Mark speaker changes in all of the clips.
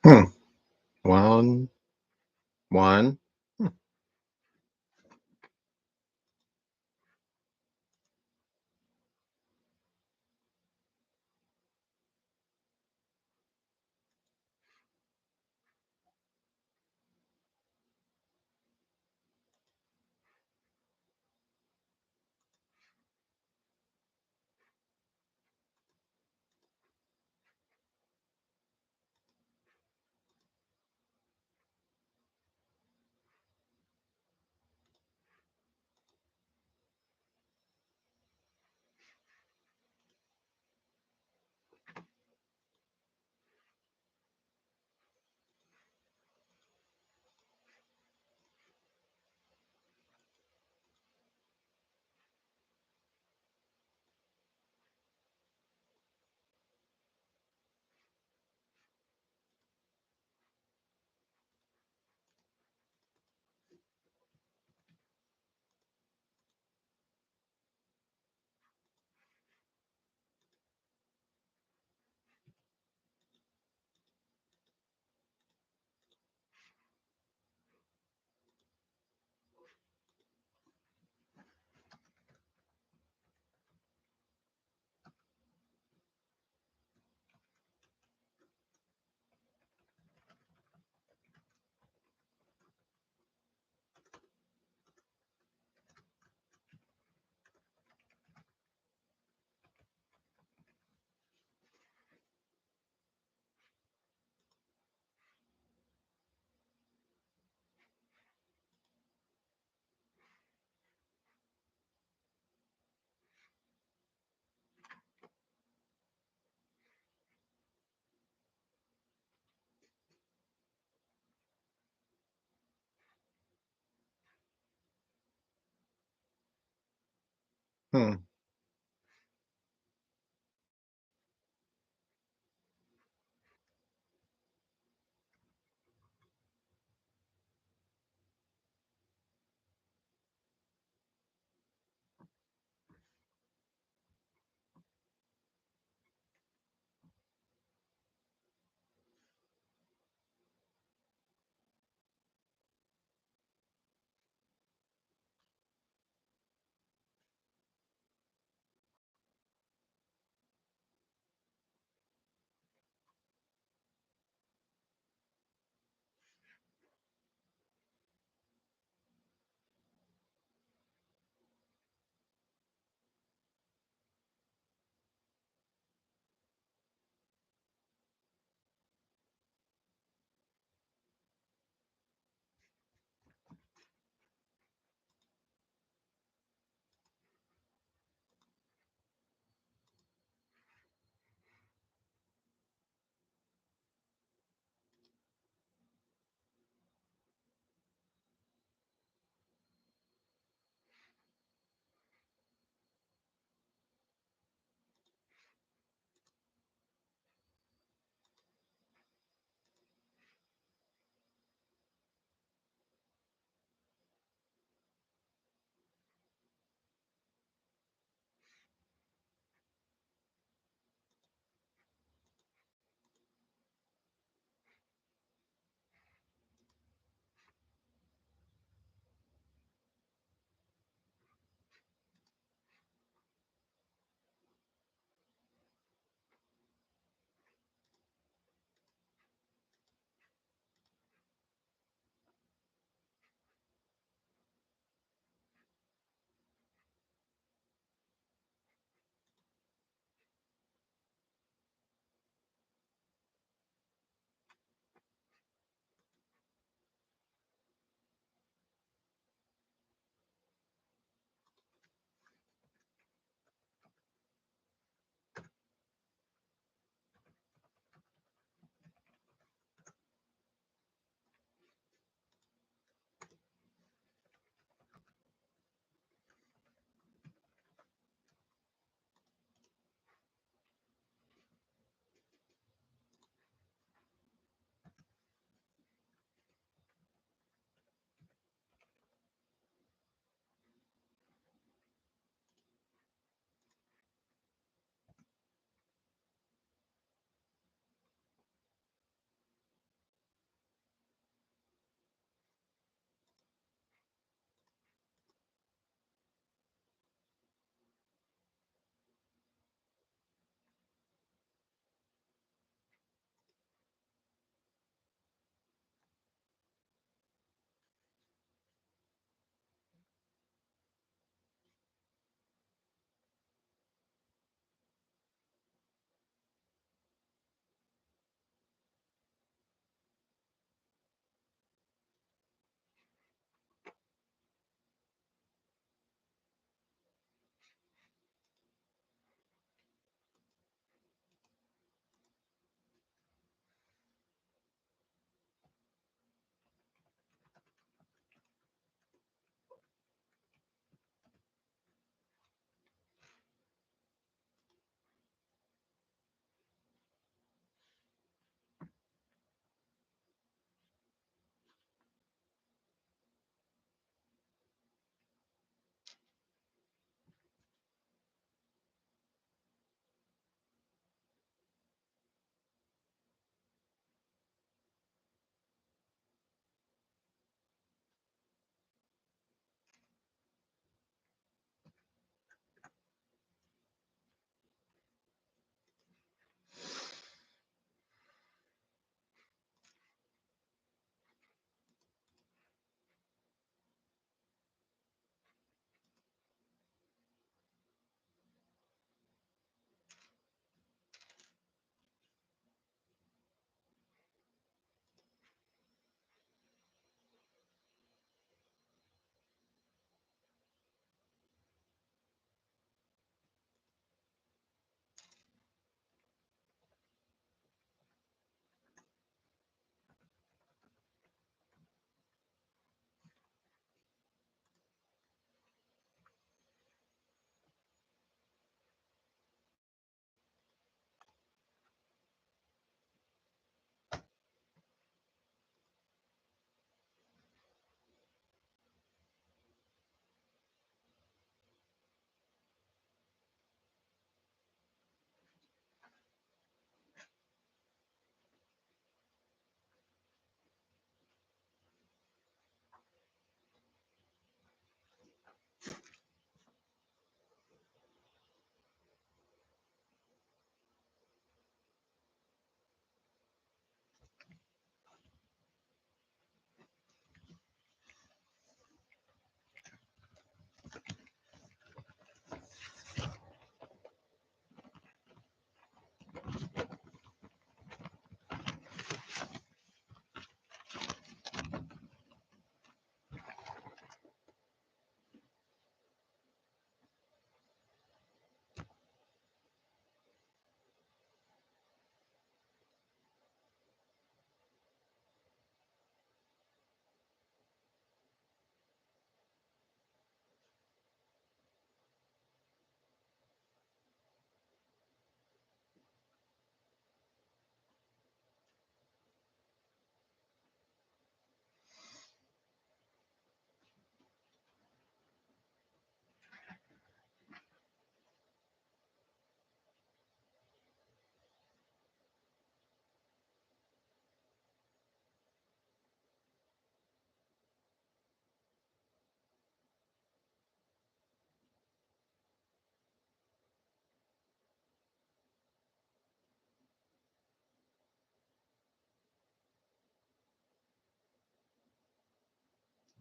Speaker 1: Hmm. One, one. Hmm. Hmm.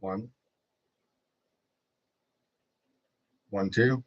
Speaker 1: One, one, two.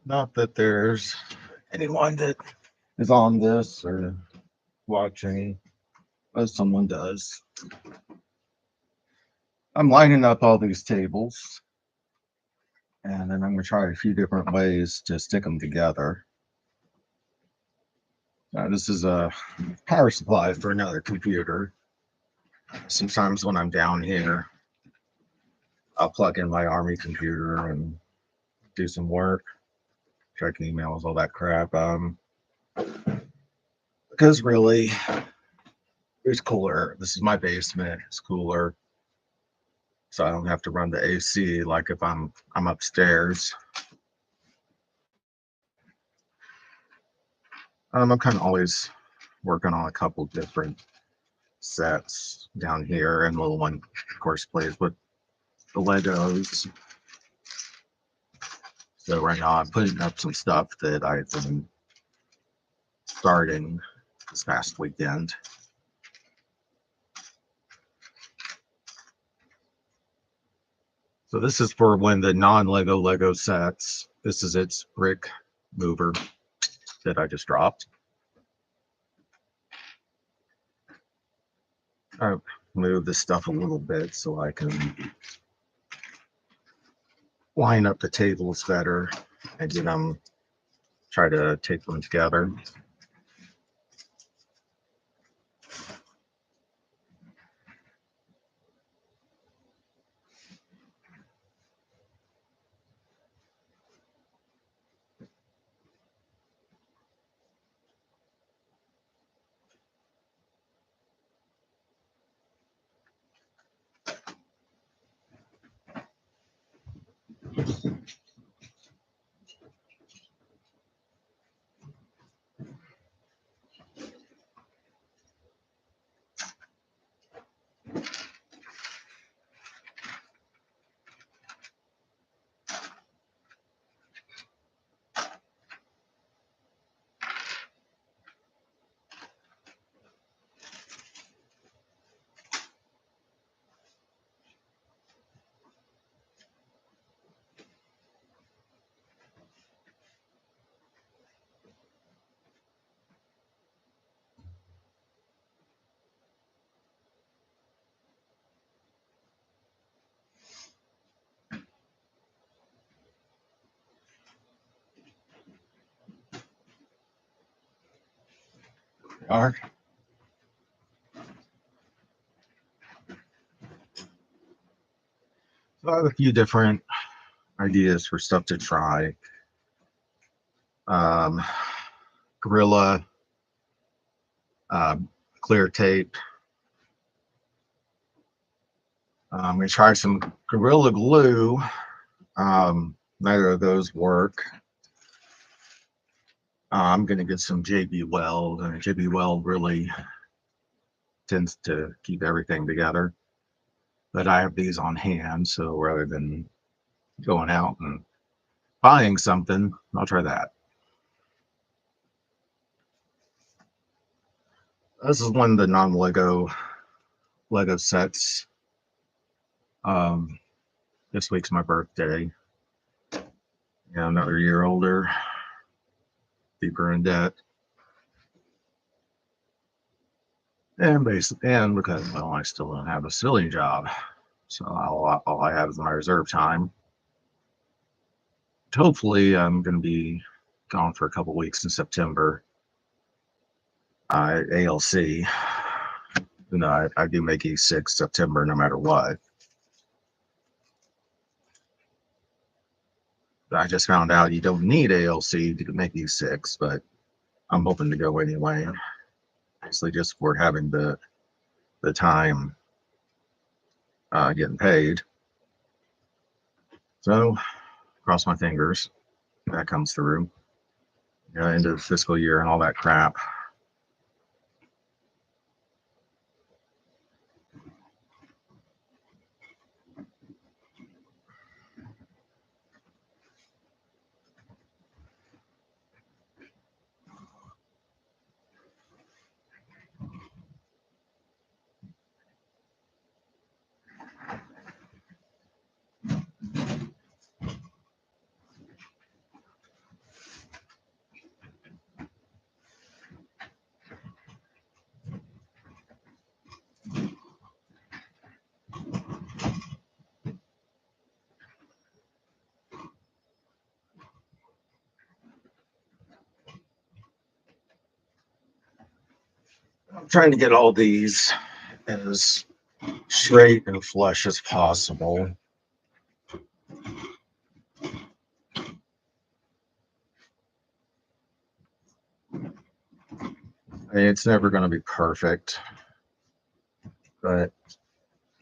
Speaker 1: Not that there's anyone that is on this or watching, but someone does. I'm lining up all these tables, and then I'm going to try a few different ways to stick them together. Now, this is a power supply for another computer. Sometimes when I'm down here, I'll plug in my Army computer and do some work, check emails, all that crap. Because really, it's cooler. This is my basement. It's cooler, so I don't have to run the AC like if I'm upstairs. I'm kind of always working on a couple different sets down here, and the little one, of course, plays with the Legos. So right now I'm putting up some stuff that I've been starting this past weekend. So this is for when the non-Lego Lego sets. This is its brick mover that I just dropped. I move this stuff a little bit so I can line up the tables better and get them, try to take them together. are. So I have a few different ideas for stuff to try. Um, Gorilla, clear tape. I'm going to try some Gorilla Glue. Neither of those work. I'm going to get some JB Weld, and JB Weld really tends to keep everything together. But I have these on hand, so rather than going out and buying something, I'll try that. This is one of the Lego sets. Um, this week's my birthday. Yeah, another year older, deeper in debt. And because, well, I still don't have a civilian job, so all I have is my reserve time. Hopefully, I'm going to be gone for a couple weeks in September. ALC, I do make E6 September no matter what. I just found out you don't need ALC to make E6, but I'm hoping to go anyway. Basically, just for having the time getting paid. So, cross my fingers that comes through. End of the fiscal year and all that crap. I'm trying to get all these as straight and flush as possible. I mean, it's never going to be perfect, but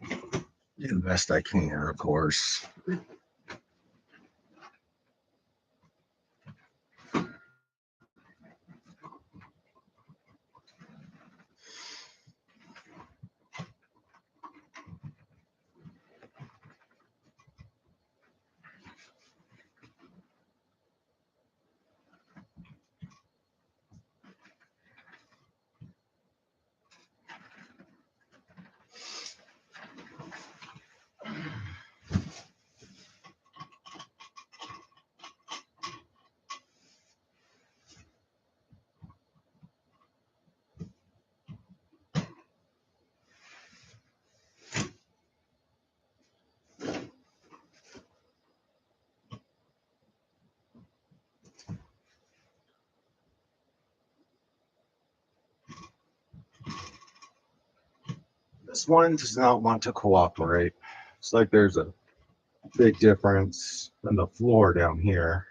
Speaker 1: do the best I can, of course. This one does not want to cooperate. It's like there's a big difference in the floor down here.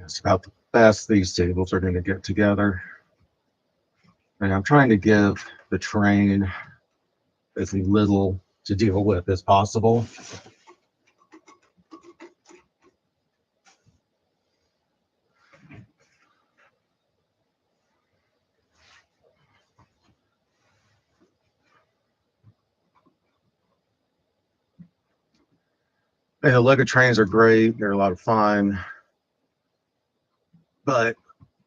Speaker 1: It's about the best these tables are going to get together. And I'm trying to give the train as little to deal with as possible. Lego trains are great. They're a lot of fun. But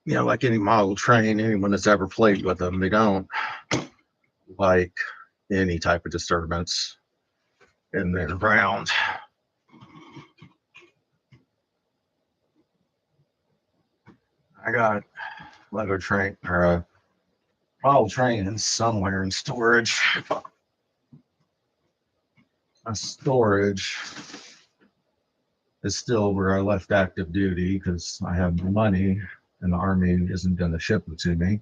Speaker 1: like any model train, anyone that's ever played with them, they don't like any type of disturbance in their ground. I got Lego train or a model train somewhere in storage. My storage is still where I left active duty because I have the money and the Army isn't going to ship it to me.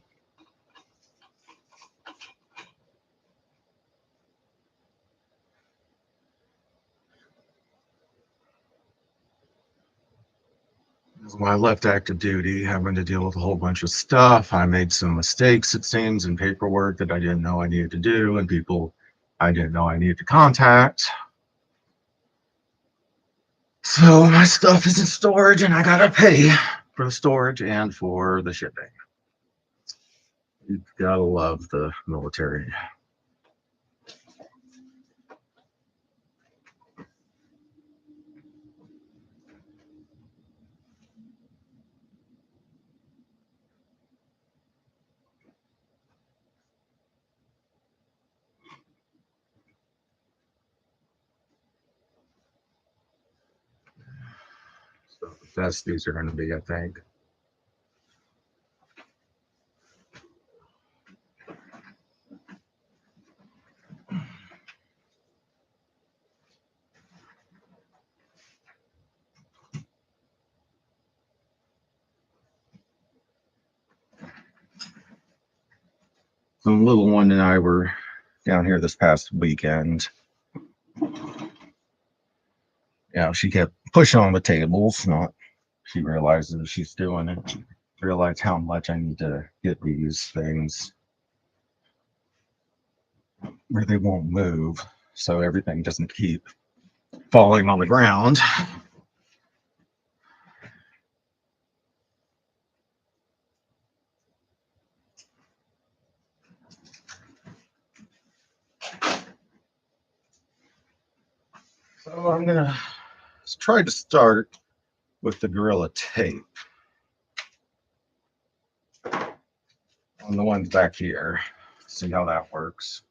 Speaker 1: When I left active duty, having to deal with a whole bunch of stuff, I made some mistakes, it seems, in paperwork that I didn't know I needed to do, and people I didn't know I needed to contact. So my stuff is in storage, and I gotta pay for the storage and for the shipping. You gotta love the military. So the best these are going to be, I think. The little one and I were down here this past weekend. She kept pushing on the tables. Not, she realizes she's doing it. She realized how much I need to get these things where they won't move, so everything doesn't keep falling on the ground. So I'm gonna try to start with the Gorilla Tape on the ones back here. See how that works.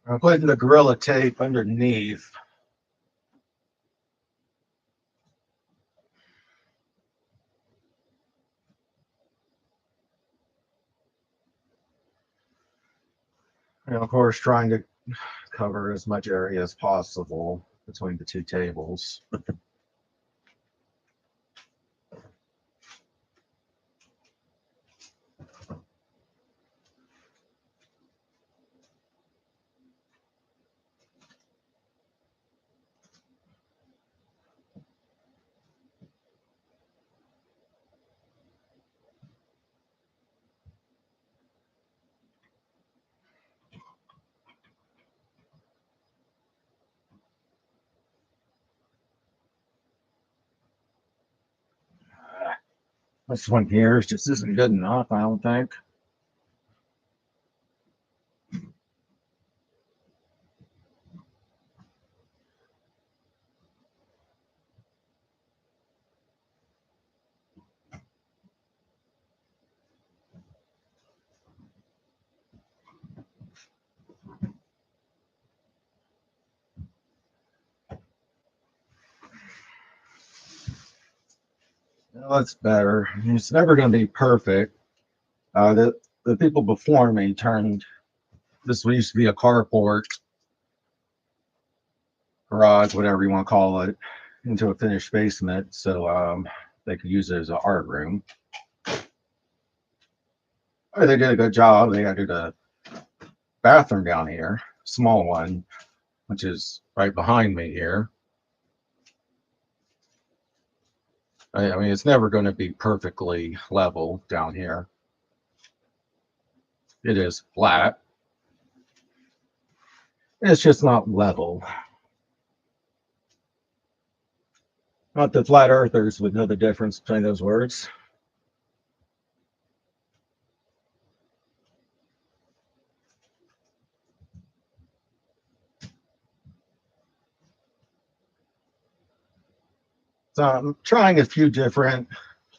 Speaker 1: I'm putting the Gorilla Tape underneath. And of course, trying to cover as much area as possible between the two tables. This one here just isn't good enough, I don't think. Well, that's better. It's never going to be perfect. The people before me turned this used to be a carport, garage, whatever you want to call it, into a finished basement, so they could use it as an art room. They did a good job. They added a bathroom down here, small one, which is right behind me here. I mean, it's never going to be perfectly level down here. It is flat. It's just not level. Not the flat earthers would know the difference between those words. So I'm trying a few different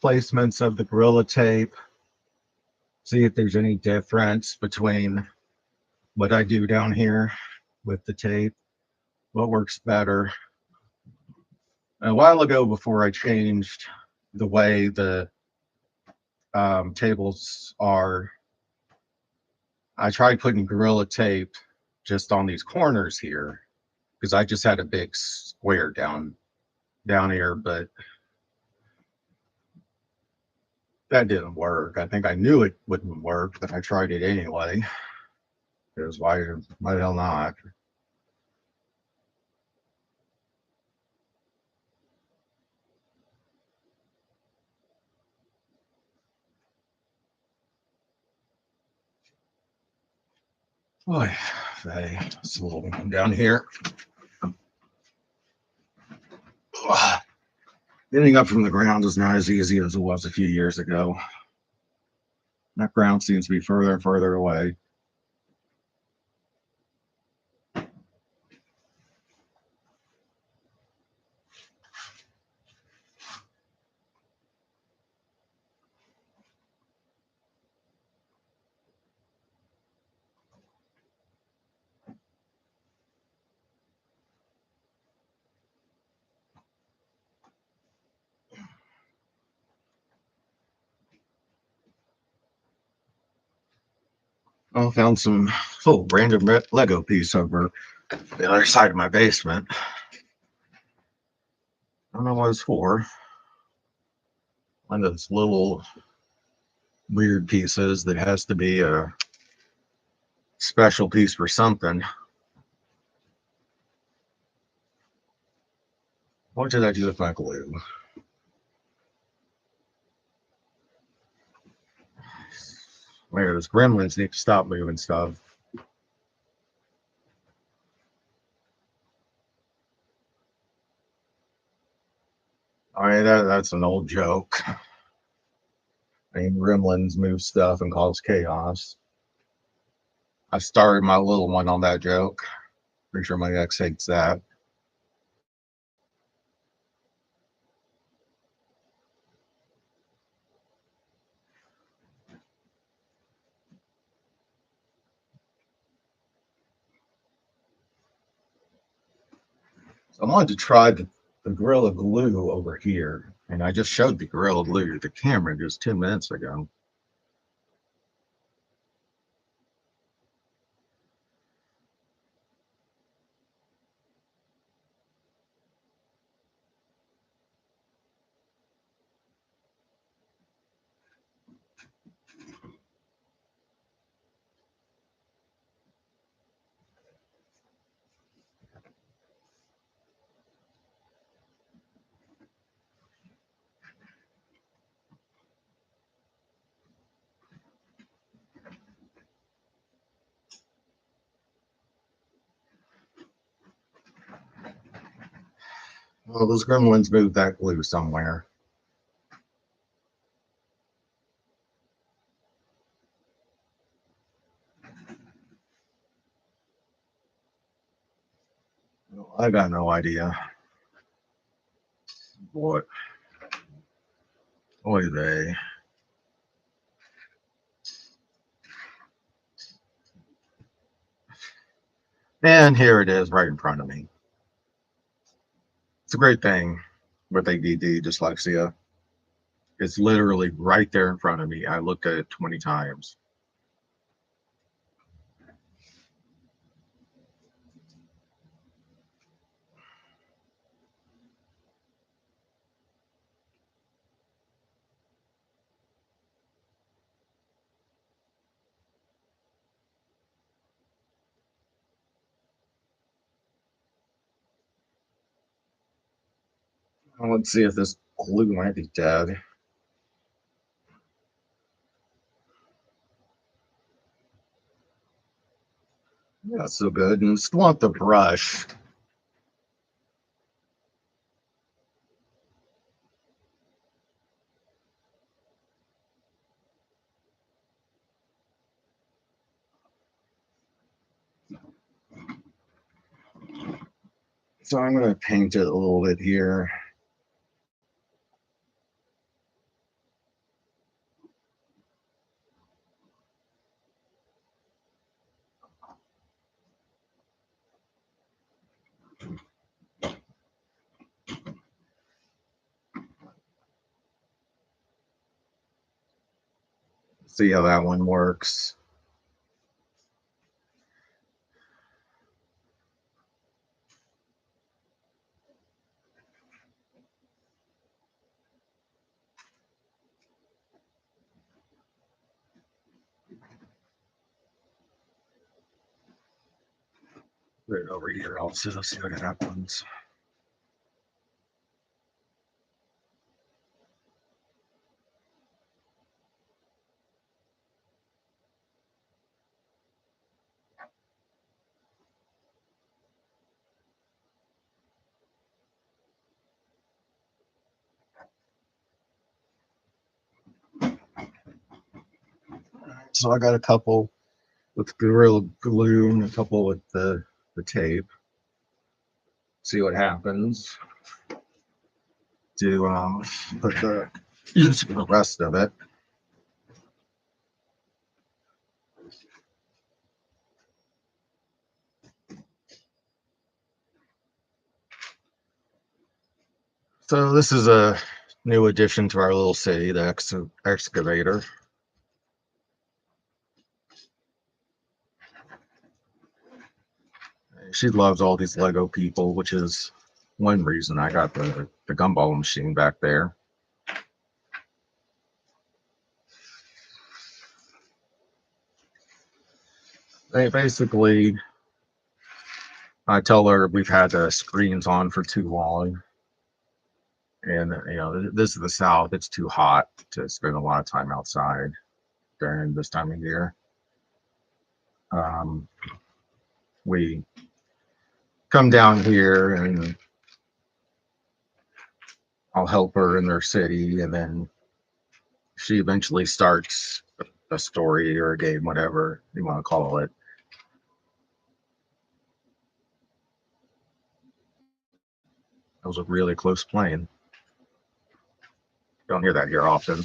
Speaker 1: placements of the Gorilla Tape, see if there's any difference between what I do down here with the tape, what works better. A while ago, before I changed the way the tables are, I tried putting Gorilla Tape just on these corners here because I just had a big square down here, but that didn't work. I think I knew it wouldn't work, but I tried it anyway. Because why the hell not? Boy, it's a little down here. Getting up from the ground is not as easy as it was a few years ago. That ground seems to be further and further away. I found some random Lego piece over the other side of my basement. I don't know what it's for. One of those little weird pieces that has to be a special piece for something. What did I do with my glue? Where those gremlins need to stop moving stuff. I mean, that's an old joke. I mean, gremlins move stuff and cause chaos. I started my little one on that joke. Pretty sure my ex hates that. So I wanted to try the Gorilla Glue over here. And I just showed the Gorilla Glue to the camera just 2 minutes ago. Well, those gremlins moved that glue somewhere. I got no idea. What? Oy vey. And here it is right in front of me. It's a great thing with ADD dyslexia. It's literally right there in front of me. I looked at it 20 times. Well, let's see if this glue might be dead. Yeah, so good. And still want the brush. So I'm going to paint it a little bit here. See how that one works. Put it over here also. Let's see what happens. So I got a couple with Gorilla Glue and a couple with the tape. See what happens. To put the rest of it. So this is a new addition to our little city, the excavator. She loves all these Lego people, which is one reason I got the gumball machine back there. Basically, I tell her we've had the screens on for too long. And, this is the South. It's too hot to spend a lot of time outside during this time of year. We come down here and I'll help her in their city. And then she eventually starts a story or a game, whatever you want to call it. That was a really close plane. Don't hear that here often.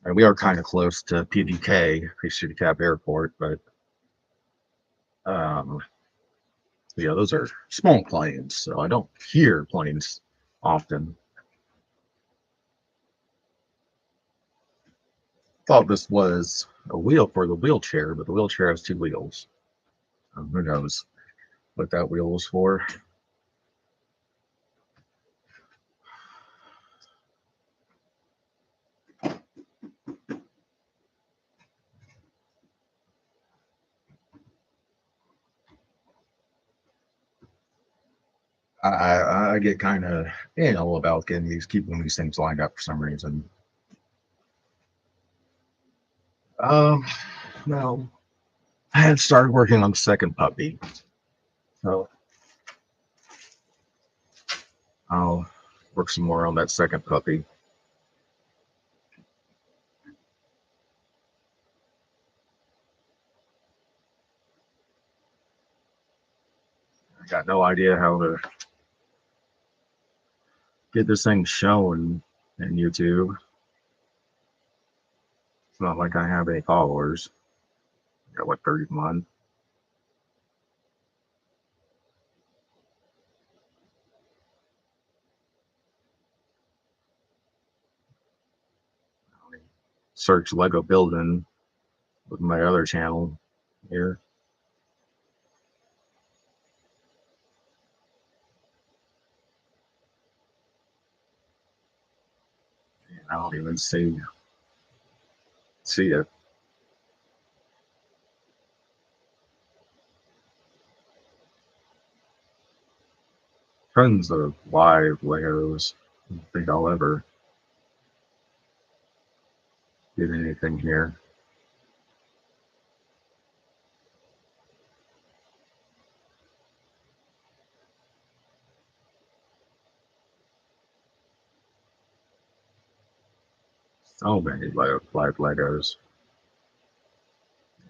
Speaker 1: And we are kind of close to PDK, City Cap Airport, but those are small planes, so I don't hear planes often. Thought this was a wheel for the wheelchair, but the wheelchair has two wheels. Who knows what that wheel was for? I get kind of anal about keeping these things lined up for some reason. No, I had started working on the second puppy, so I'll work some more on that second puppy. I got no idea how to get this thing shown in YouTube. It's not like I have any followers. I got what, 31? Search Lego building with my other channel here. I don't even see it. Tons of live Legos. don't think I'll ever get anything here. So many live Legos.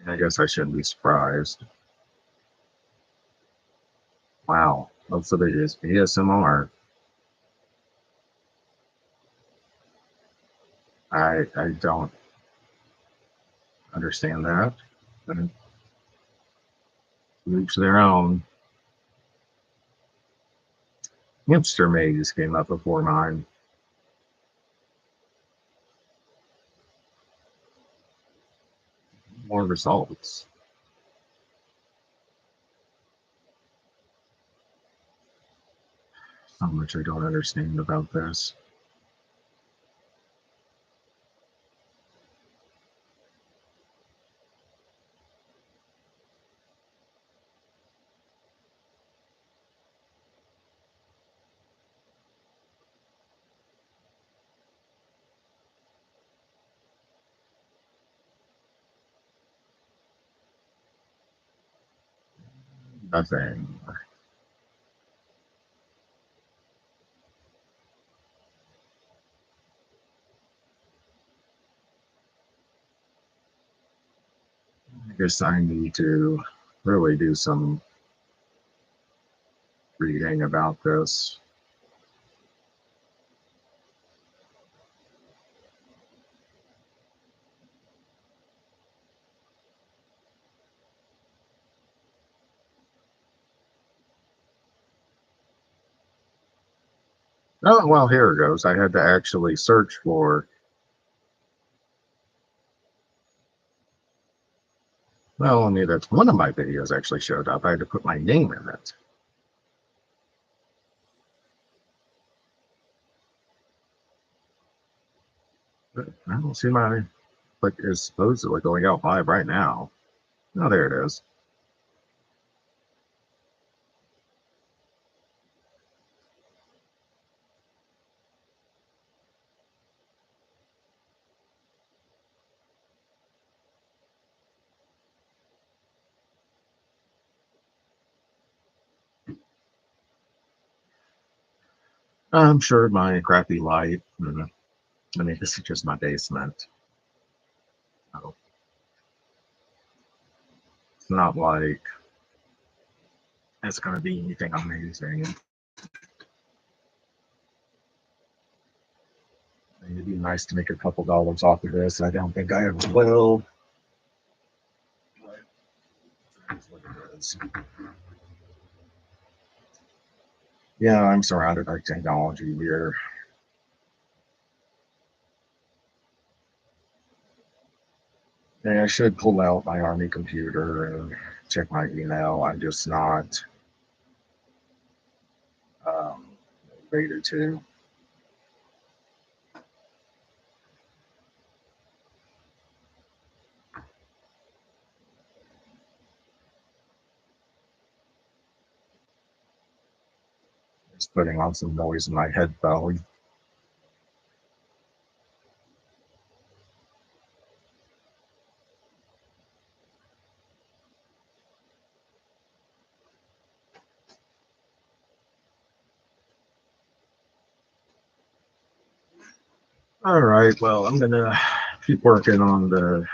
Speaker 1: I guess I shouldn't be surprised. Wow, most of it is ASMR. I don't understand that. But each their own. Hipster maze came up before mine. More results. So much I don't understand about this. Nothing. I guess I need to really do some reading about this. Oh, well, here it goes. I had to actually search for, well, I mean, that's one of my videos actually showed up. I had to put my name in it. But I don't see my, like, is supposedly going out live right now. Oh, there it is. I'm sure my crappy light. I mean, this is just my basement. So it's not like it's going to be anything amazing. It'd be nice to make a couple dollars off of this. I don't think I ever will. That's what it is. Yeah, I'm surrounded by technology here. And I should pull out my Army computer and check my email. I'm just not um, rated to. Just putting on some noise in my headphone. All right, well, I'm going to keep working on the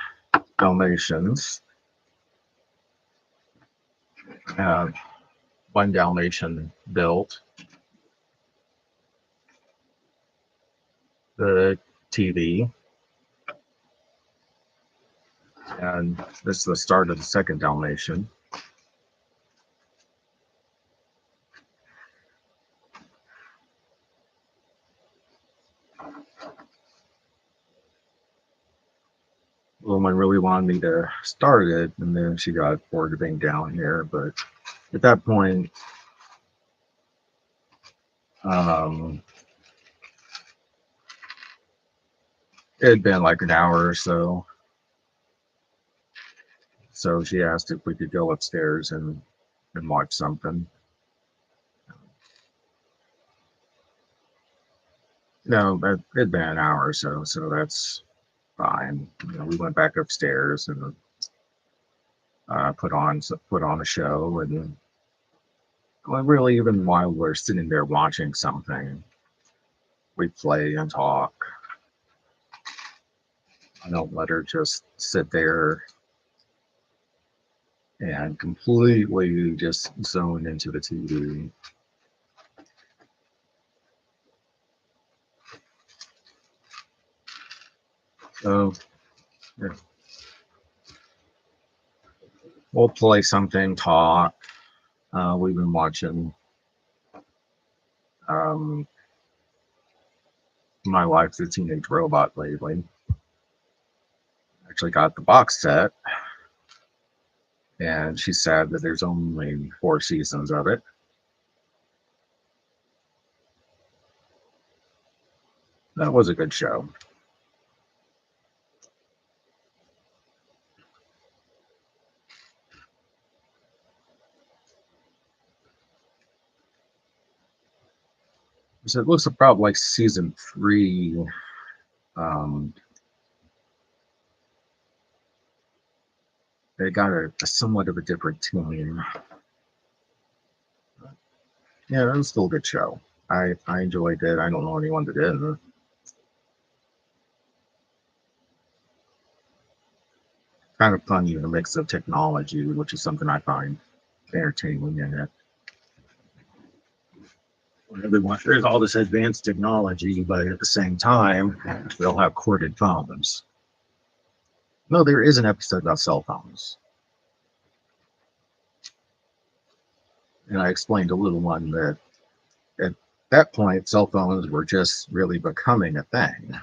Speaker 1: Dalmatians. I have one Dalmatian built. The TV. And this is the start of the second Dalmatian. Woman really wanted me to start it, and then she got bored of being down here. But at that point, um, it had been like an hour or so. So she asked if we could go upstairs and watch something. No, but it'd been an hour or so, so that's fine. We went back upstairs and put on a show, and well, really, even while we're sitting there watching something, we play and talk. I don't let her just sit there and completely just zone into the TV. So yeah, we'll play something, talk. We've been watching um, My Life's a Teenage Robot lately. Actually got the box set, and she's sad that there's only 4 seasons of it. That was a good show. So it looks about like season 3. Um, they got a somewhat of a different team. Yeah, it was still a good show. I enjoyed it. I don't know anyone that didn't. Kind of funny, the mix of technology, which is something I find entertaining in it. Everyone, there's all this advanced technology, but at the same time, they'll have corded phones. No, there is an episode about cell phones, and I explained to little one that at that point, cell phones were just really becoming a thing.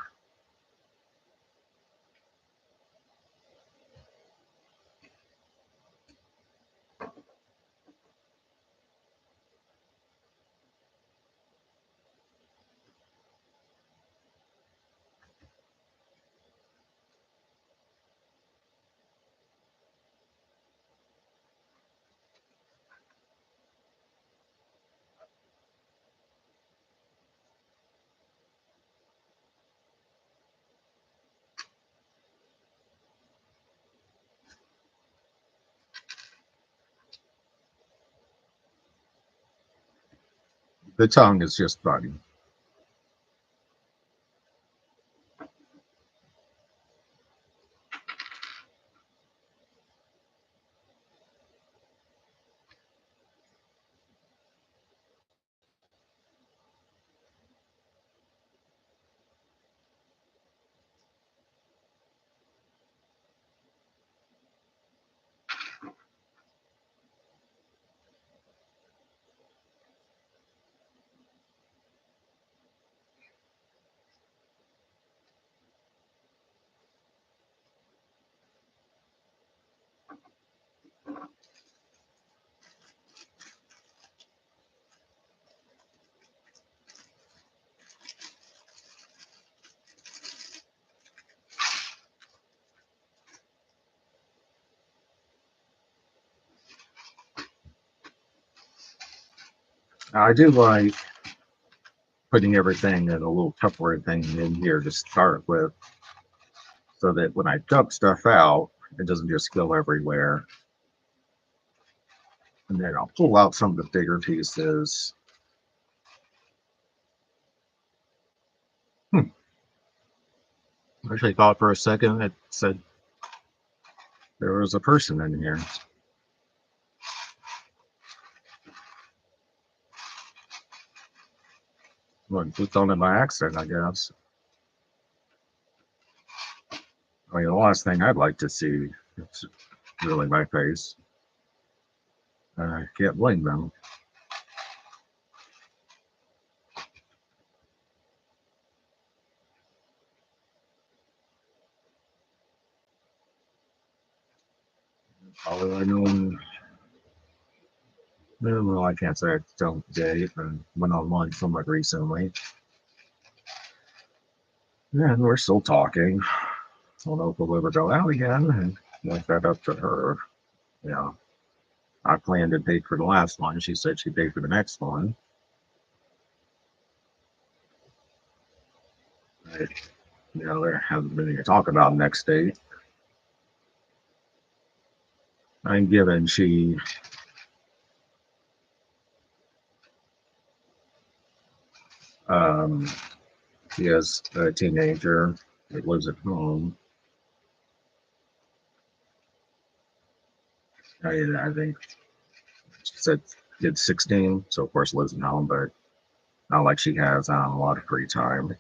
Speaker 1: The tongue is just funny. I do like putting everything in a little Tupperware thing in here to start with, so that when I dump stuff out, it doesn't just go everywhere. And then I'll pull out some of the bigger pieces. Hmm. I actually thought for a second it said there was a person in here. Well, it's on it by accident, I guess. I mean, the last thing I'd like to see is really my face. I can't blame them. Although I know, well, I can't say I don't date and went online somewhat recently. Yeah, and we're still talking. I don't know if we'll ever go out again, and left that up to her. Yeah, I planned to date for the last one. She said she'd date for the next one. But, you know, there hasn't been any talk about next date. I'm given um, she has a teenager that lives at home. I think she said kid's 16, so of course lives at home, but not like she has a lot of free time.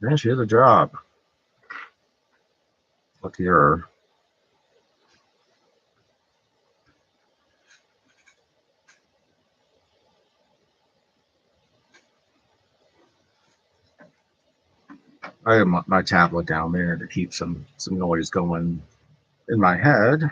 Speaker 1: Yeah, she has a job. Lucky her. I have my tablet down there to keep some noise going in my head.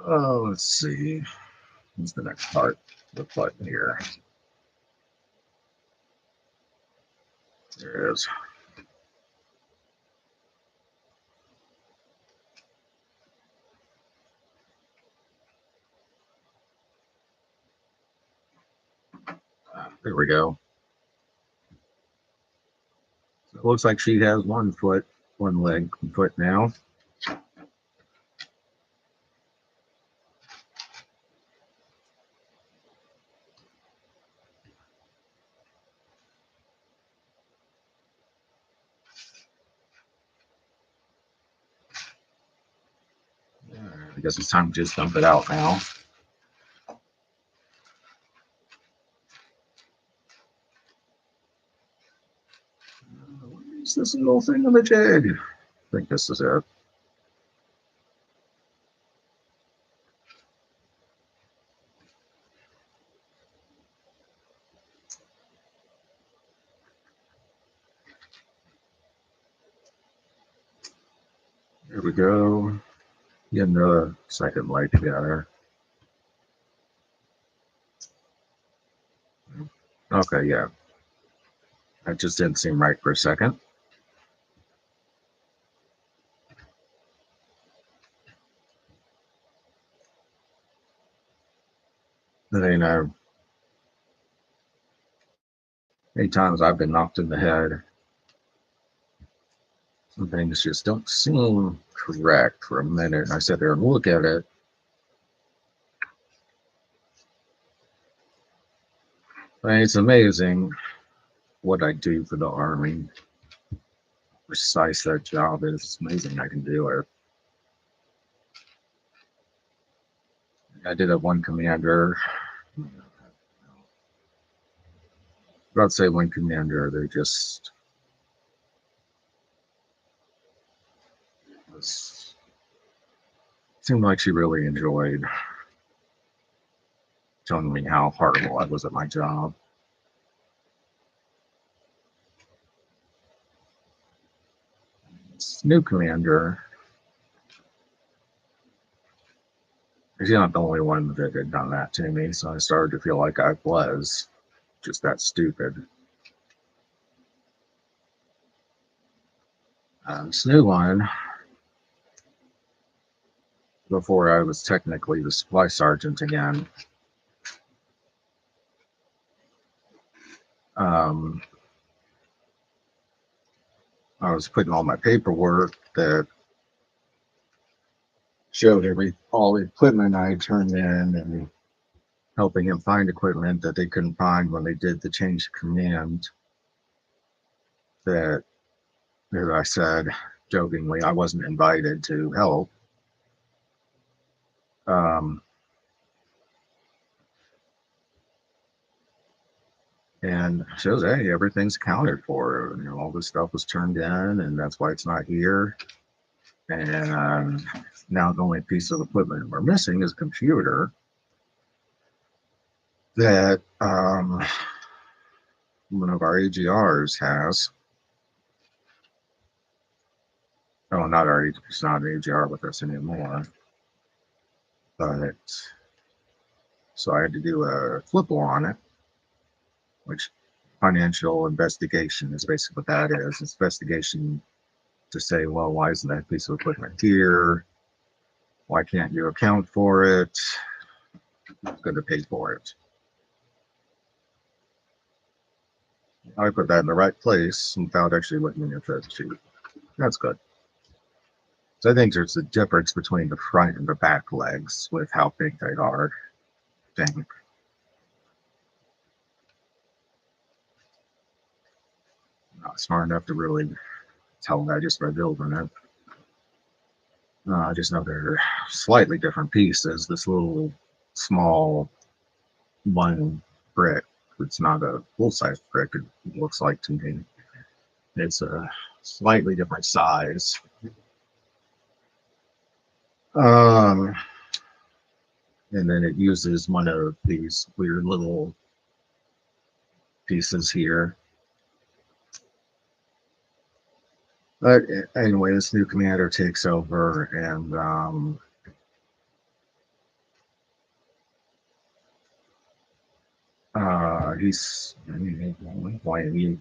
Speaker 1: Oh, let's see. What's the next part? The button here. There it is. There we go. So it looks like she has one leg, foot now. I guess it's time to just dump it out now. What is this little thing on the jig? I think this is it. There we go. Getting the second leg together. Okay, yeah. That just didn't seem right for a second. Then many times I've been knocked in the head. Some things just don't seem correct for a minute. And I sit there and look at it. And it's amazing what I do for the Army. Precise that job is. It's amazing I can do it. I did have one commander. I'd say one commander, they just seemed like she really enjoyed telling me how horrible I was at my job. This new commander, she's not the only one that had done that to me, so I started to feel like I was just that stupid. This new one, before I was technically the supply sergeant again, I was putting all my paperwork that showed all the equipment I had turned in and helping him find equipment that they couldn't find when they did the change of command. That, as I said jokingly, I wasn't invited to help. And shows, hey, everything's accounted for. You know, all this stuff was turned in, and that's why it's not here. And now the only piece of equipment we're missing is a computer that one of our AGRs has. Oh, not our, it's not an AGR with us anymore. But so I had to do a flipple on it, which financial investigation is basically what that is. It's investigation to say, well, why isn't that piece of equipment here? Why can't you account for it? I'm going to pay for it. I put that in the right place without actually looking at the sheet. That's good. So I think there's a difference between the front and the back legs with how big they are. I think. Not smart enough to really tell that just by building it. I just know they're slightly different pieces. This little small one brick, it's not a full-size brick, it looks like to me. It's a slightly different size. And then it uses one of these weird little pieces here. But anyway, this new commander takes over, and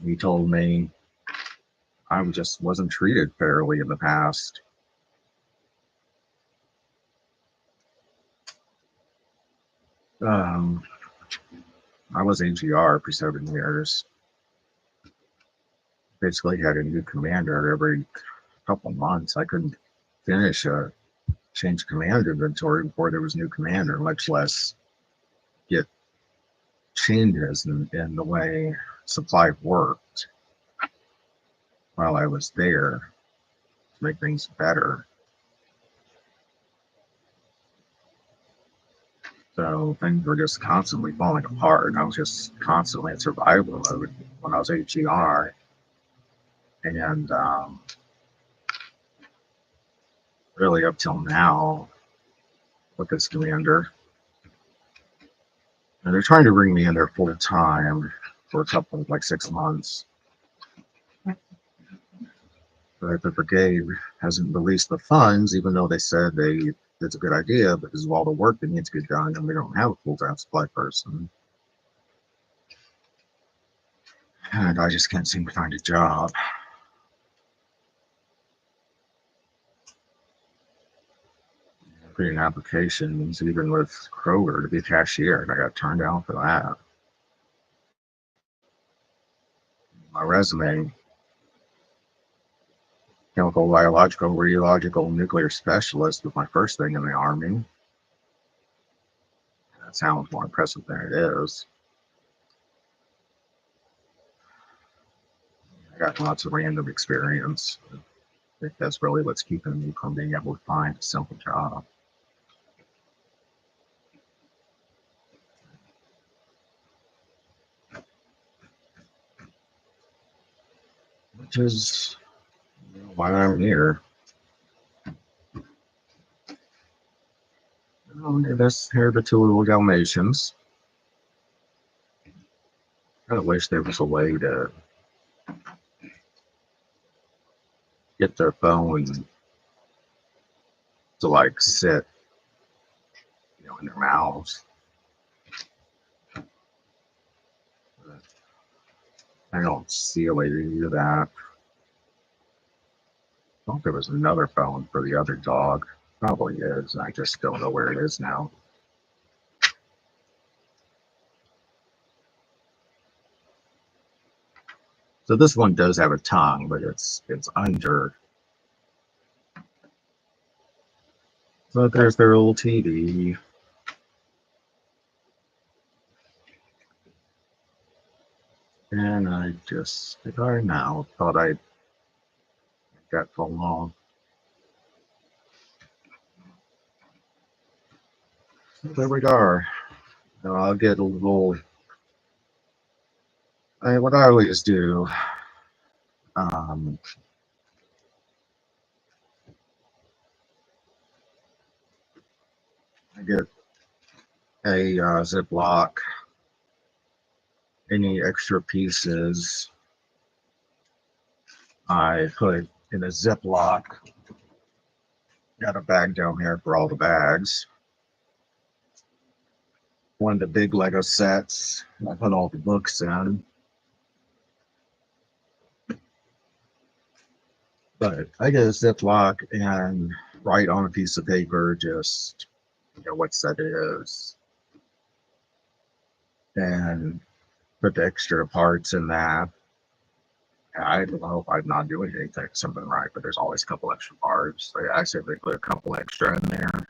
Speaker 1: he told me I just wasn't treated fairly in the past. I was AGR for 7 years. Basically had a new commander every couple months. I couldn't finish a change command inventory before there was new commander, much less get changes in the way supply worked while I was there to make things better. So things were just constantly falling apart. I was just constantly in survival mode when I was AGR. And really up till now with this commander. And they're trying to bring me in there full time for a couple of like 6 months. But the brigade hasn't released the funds, even though they said it's a good idea because of all the work that needs to get done, and we don't have a full-time supply person. And I just can't seem to find a job. Putting applications, even with Kroger, to be a cashier, and I got turned down for that. My resume: chemical, biological, radiological, nuclear specialist was my first thing in the Army. That sounds more impressive than it is. I got lots of random experience. I think that's really what's keeping me from being able to find a simple job. Which is why I'm here. Here are the two little Dalmatians. I wish there was a way to get their phone to like sit, in their mouths. But I don't see a way to do that. I thought there was another phone for the other dog. Probably is. I just don't know where it is now. So this one does have a tongue, but it's under. So there's their old TV. And I just, now, thought I'd got so long. So there we are. So I'll get a little, what I always do, I get a Ziploc. Any extra pieces I put in a Ziploc Got a bag down here for all the bags. One of the big Lego sets. I put all the books in. But I get a Ziploc and write on a piece of paper just what set it is, and put the extra parts in that. I don't know if I'm not doing anything something right, but there's always a couple extra parts. So I simply put a couple extra in there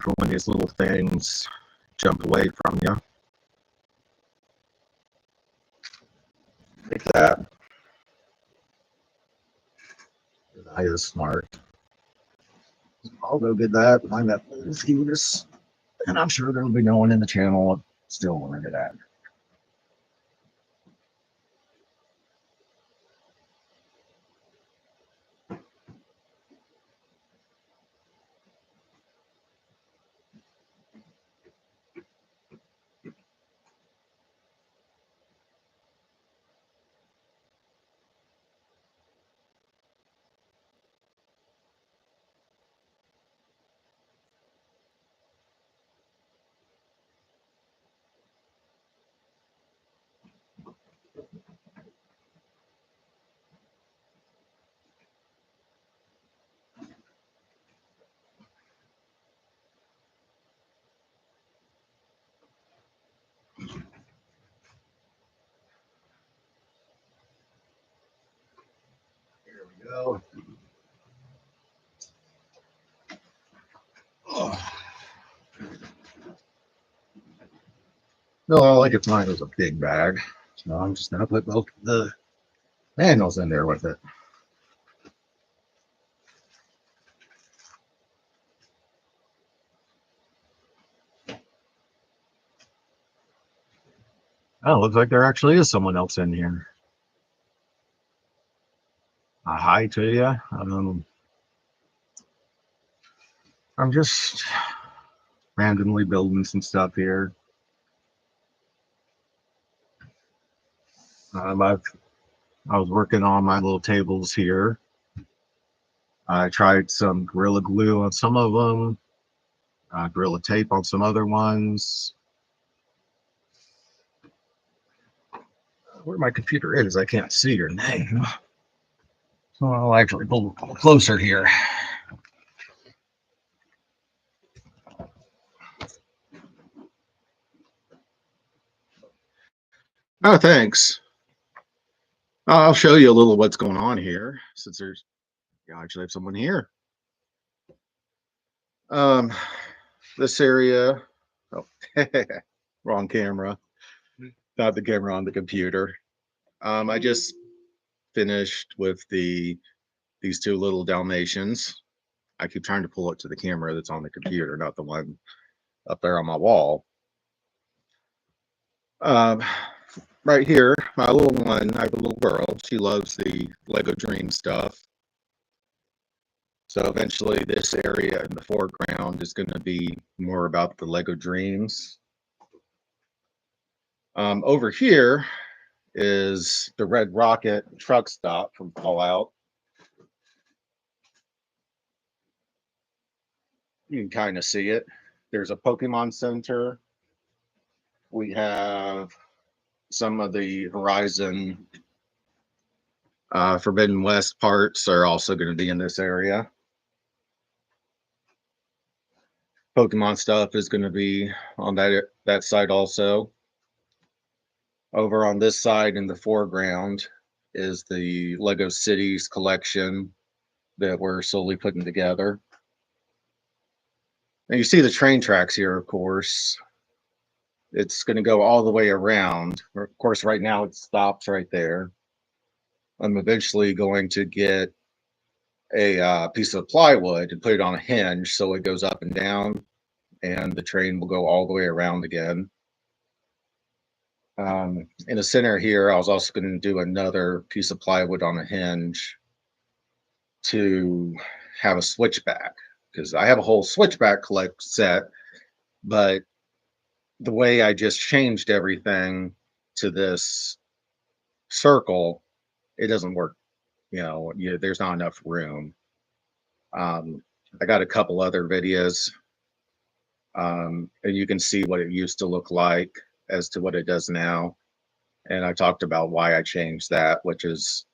Speaker 1: for when these little things jump away from you. Like that. I is smart. I'll go get that. Find that fuse, and I'm sure there'll be no one in the channel still wanting that. Here we go. Oh. No, all I could find was a big bag. So I'm just gonna put both the manuals in there with it. Oh, looks like there actually is someone else in here. Hi to you. I'm just randomly building some stuff here. I was working on my little tables here. I tried some Gorilla Glue on some of them, Gorilla Tape on some other ones. Where my computer is, I can't see your name. So I'll actually pull closer here. Oh, thanks. I'll show you a little what's going on here, since there's I actually have someone here. This area. Oh, wrong camera. Not the camera on the computer. I just finished with these two little Dalmatians. I keep trying to pull it to the camera that's on the computer, not the one up there on my wall. Right here, my little one, I have a little girl. She loves the Lego Dream stuff. So eventually this area in the foreground is going to be more about the Lego Dreams. Over here is the Red Rocket truck stop from Fallout. You can kind of see it. There's a Pokemon Center. We have some of the Horizon Forbidden West parts are also going to be in this area. Pokemon stuff is going to be on that side also. Over on this side in the foreground is the Lego Cities collection that we're slowly putting together. And you see the train tracks here, of course. It's going to go all the way around. Of course, right now it stops right there. I'm eventually going to get a piece of plywood and put it on a hinge so it goes up and down, and the train will go all the way around again. In the center here, I was also going to do another piece of plywood on a hinge to have a switchback, because I have a whole switchback collect set, but the way I just changed everything to this circle, it doesn't work. There's not enough room. I got a couple other videos, and you can see what it used to look like as to what it does now. And I talked about why I changed that, which is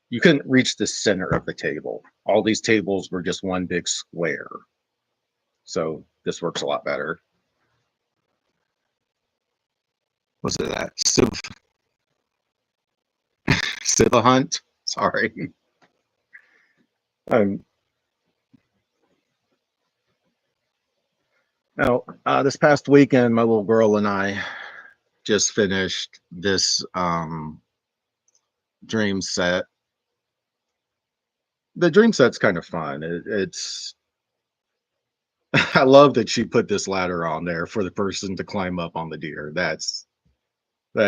Speaker 1: you couldn't reach the center of the table. All these tables were just one big square. So this works a lot better. Was it that Civ Hunt? Sorry. Um, Now, this past weekend, my little girl and I just finished this dream set. The dream set's kind of fun. It's I love that she put this ladder on there for the person to climb up on the deer. That's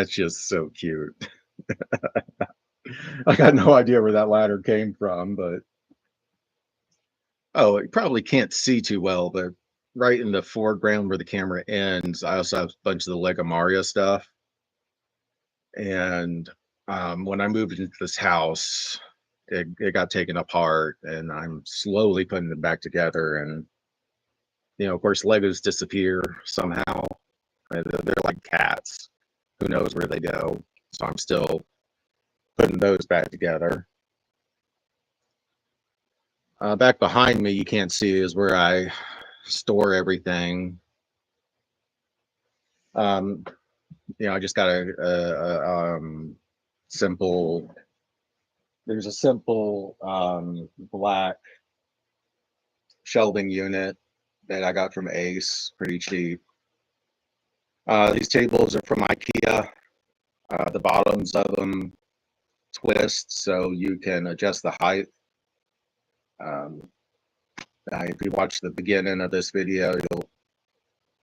Speaker 1: just so cute. I got no idea where that ladder came from, but oh, you probably can't see too well, but right in the foreground where the camera ends, I also have a bunch of the Lego Mario stuff. And when I moved into this house, it got taken apart, and I'm slowly putting it back together. And of course, Legos disappear somehow. They're like cats. Who knows where they go? So I'm still putting those back together. Back behind me, you can't see, is where I store everything. I just got simple. There's a simple black shelving unit that I got from Ace, pretty cheap. These tables are from IKEA. The bottoms of them twist so you can adjust the height. If you watch the beginning of this video, you'll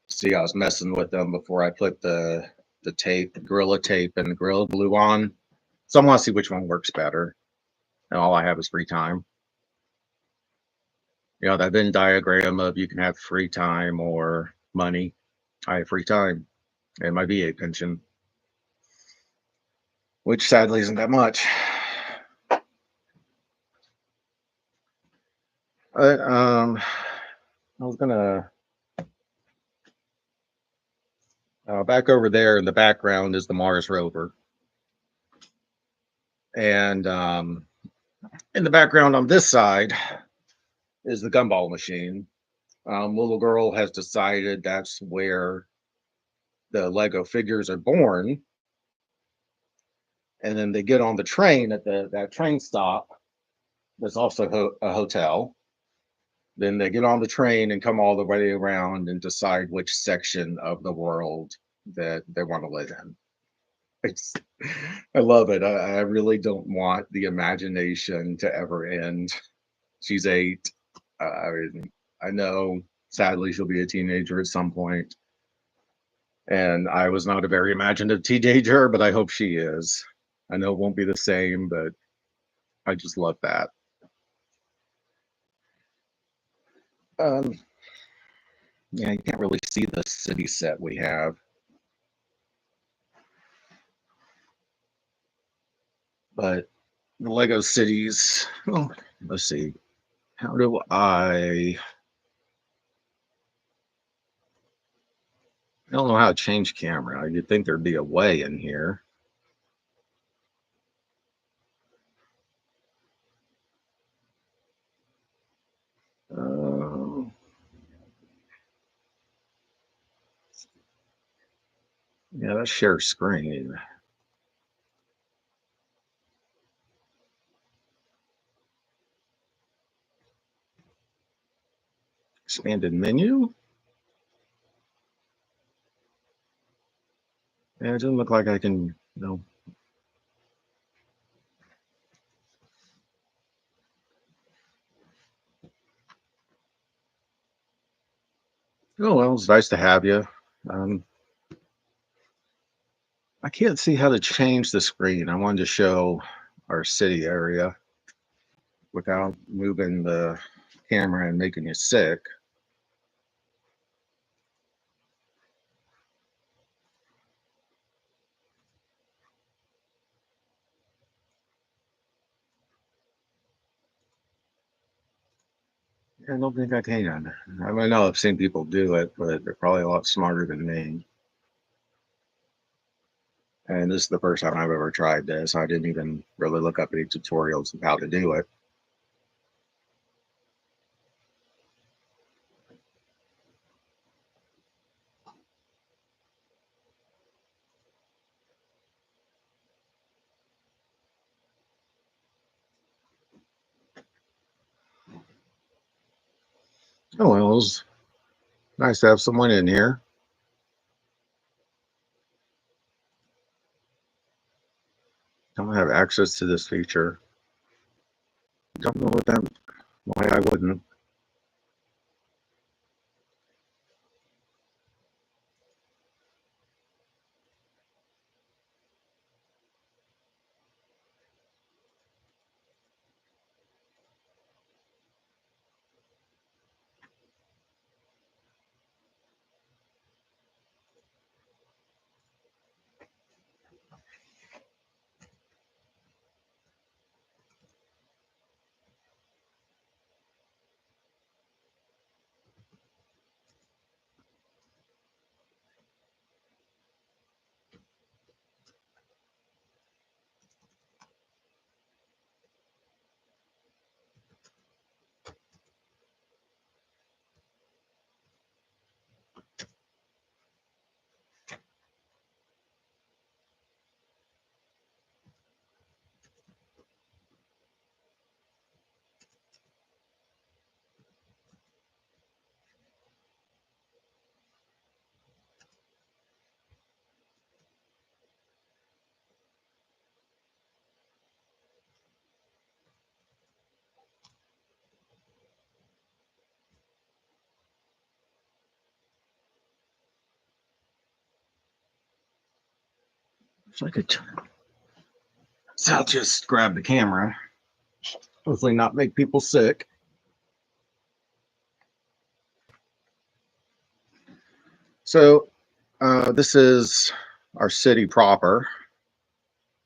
Speaker 1: see I was messing with them before I put the tape, the Gorilla Tape, and the Gorilla Glue on. So I want to see which one works better. And all I have is free time. That Venn diagram of you can have free time or money. I have free time and my VA pension, which sadly isn't that much. But I was gonna back over there in the background is the Mars rover, and in the background on this side is the gumball machine. Little girl has decided that's where the Lego figures are born, and then they get on the train at that train stop. There's also a hotel. Then they get on the train and come all the way around and decide which section of the world that they want to live in. I love it. I really don't want the imagination to ever end. She's 8. I know, sadly, she'll be a teenager at some point. And I was not a very imaginative teenager, but I hope she is. I know it won't be the same, but I just love that. Yeah, you can't really see the city set we have. But the Lego cities, well, let's see. How do I don't know how to change camera. You'd think there'd be a way in here. Yeah, that's share screen. Expanded menu. Yeah, it doesn't look like I can, Oh, well, it's nice to have you. I can't see how to change the screen. I wanted to show our city area without moving the camera and making you sick. I don't think I can. I mean, I know I've seen people do it, but they're probably a lot smarter than me. And this is the first time I've ever tried this. I didn't even really look up any tutorials of how to do it. Oh, well, it was nice to have someone in here. Don't have access to this feature. Don't know what that, why I wouldn't. So I could, so I'll just grab the camera. Hopefully not make people sick. So this is our city proper,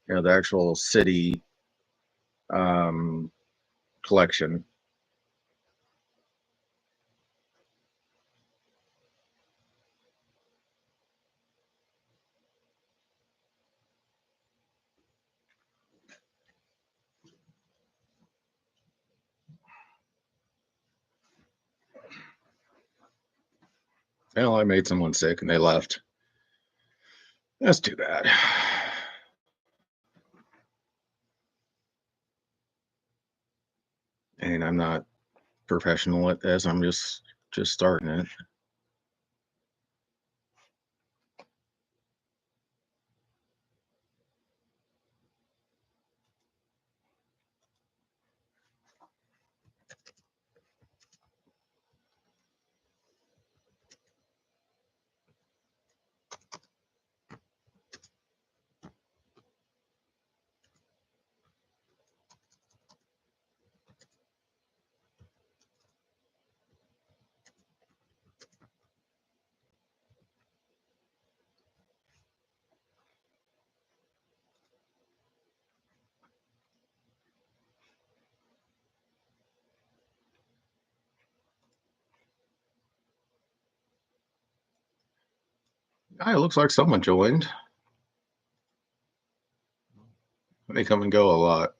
Speaker 1: the actual city um, collection. Well, I made someone sick and they left. That's too bad. And I'm not professional at this. I'm just starting it. It looks like someone joined. They come and go a lot.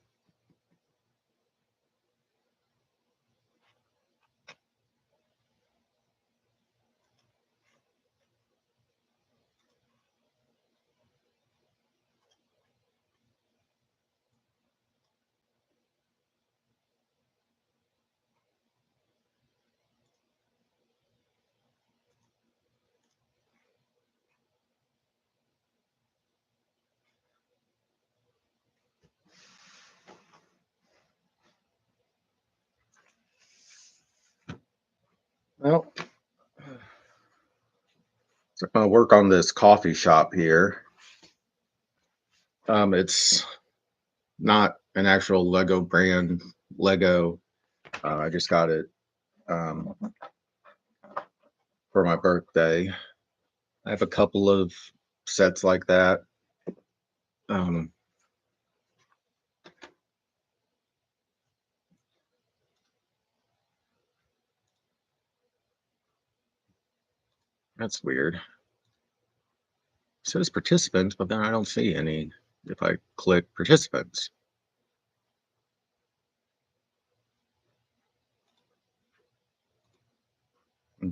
Speaker 1: Well, so I'm gonna work on this coffee shop here. It's not an actual Lego brand Lego. I just got it um, for my birthday. I have a couple of sets like that. Um, That's weird. It says participants, but then I don't see any if I click participants. Hmm.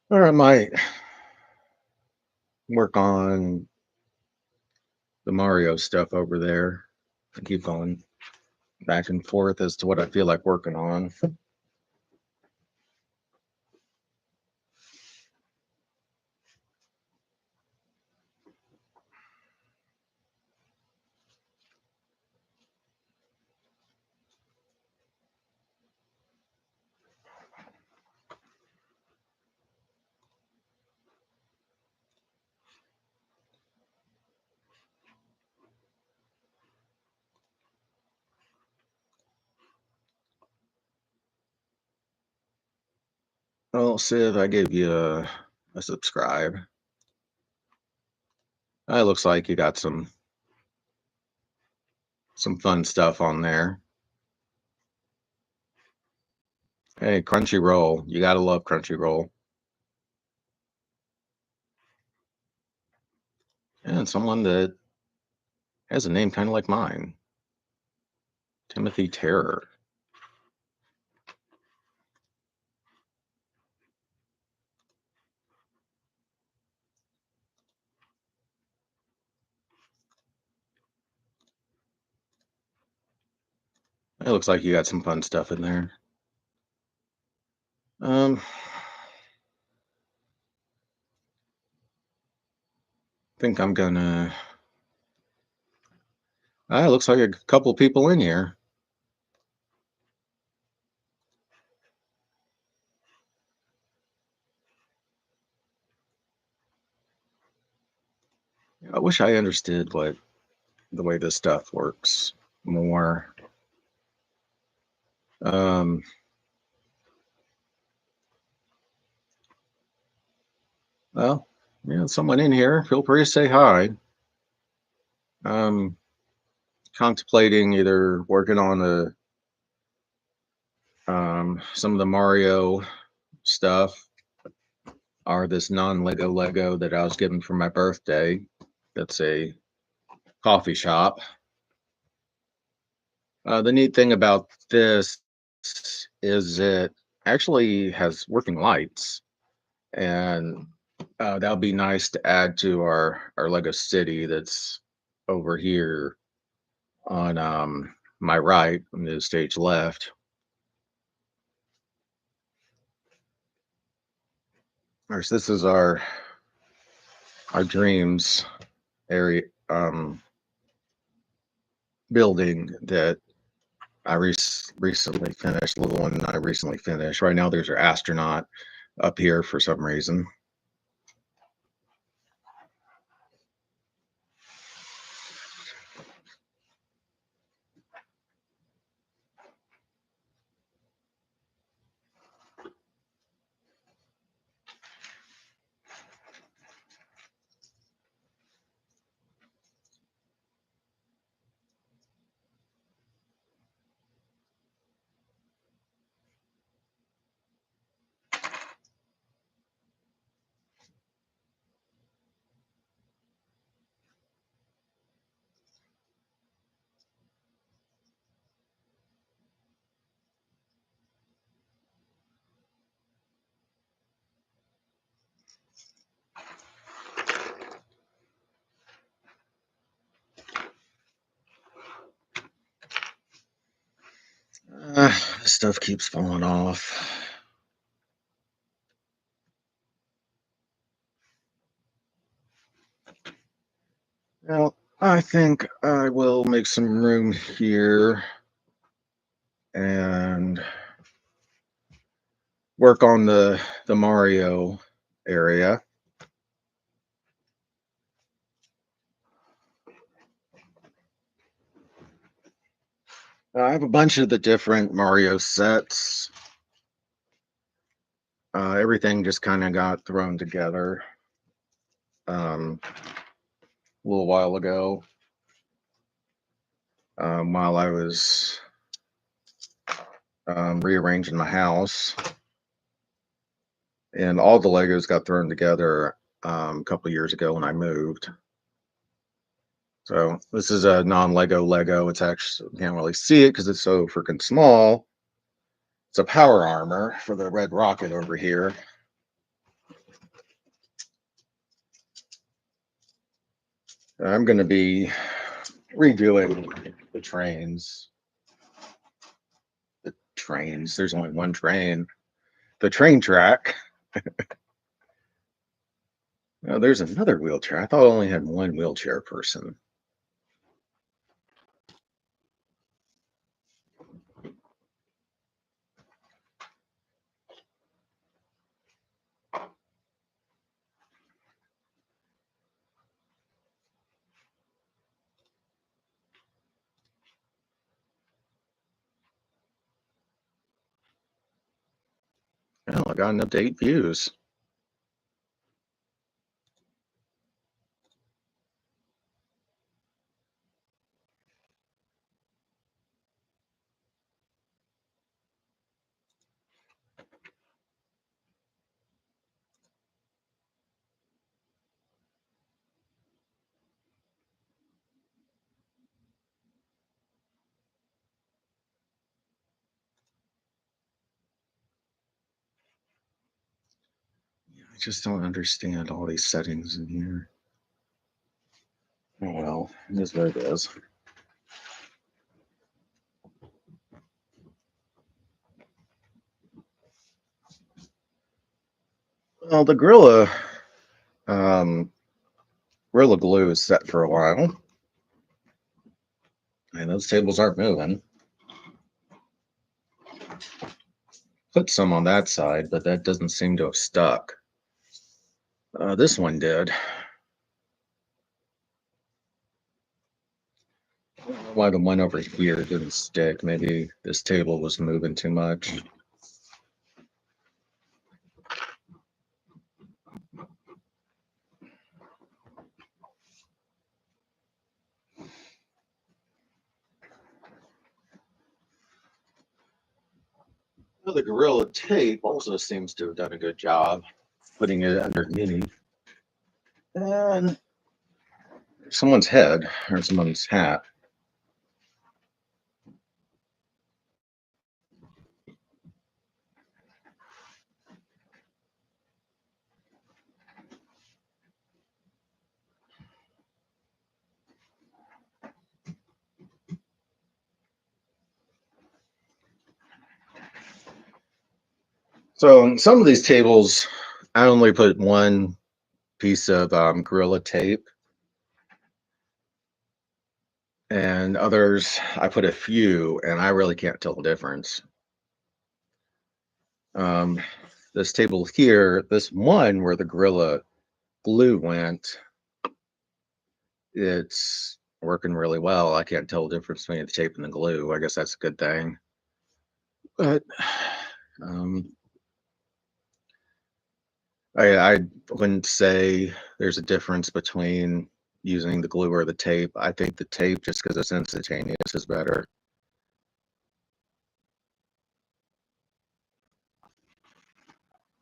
Speaker 1: Or I might work on the Mario stuff over there. I keep going back and forth as to what I feel like working on. Well, Civ, I gave you a subscribe. It looks like you got some fun stuff on there. Hey, Crunchyroll, you gotta love Crunchyroll. And someone that has a name kind of like mine, Timothy Terror. It looks like you got some fun stuff in there. I think I'm gonna. It looks like a couple people in here. I wish I understood what the way this stuff works more. Um, well, yeah, someone in here. Feel free to say hi. Um, contemplating either working on some of the Mario stuff or this non-Lego Lego that I was given for my birthday. That's a coffee shop. The neat thing about this is it actually has working lights, and that'll be nice to add to our Lego City that's over here on my right, on the stage left. Of course, this is our dreams area building that I recently finished. The little one I recently finished. Right now, there's our astronaut up here for some reason. This stuff keeps falling off. Well, I think I will make some room here and work on the Mario area. I have a bunch of the different Mario sets. Everything just kind of got thrown together a little while ago. while I was rearranging my house, and all the Legos got thrown together a couple years ago when I moved. So this is a non-Lego Lego. It's actually, you can't really see it because it's so freaking small. It's a power armor for the Red Rocket over here. I'm going to be redoing the trains. The trains. There's only one train. The train track. Oh, there's another wheelchair. I thought I only had one wheelchair person. Oh, I got enough to 8 views. I just don't understand all these settings in here. Oh well, it is what it is. Well, the Gorilla Glue is set for a while. And those tables aren't moving. Put some on that side, but that doesn't seem to have stuck. This one did. I don't know why the one over here didn't stick. Maybe this table was moving too much. Well, the Gorilla Tape also seems to have done a good job putting it underneath. And someone's head or someone's hat. So some of these tables, I only put one piece of Gorilla Tape, and others I put a few, and I really can't tell the difference. This table here, this one where the Gorilla Glue went, it's working really well. I can't tell the difference between the tape and the glue. I guess that's a good thing. But I wouldn't say there's a difference between using the glue or the tape. I think the tape, just because it's instantaneous, is better.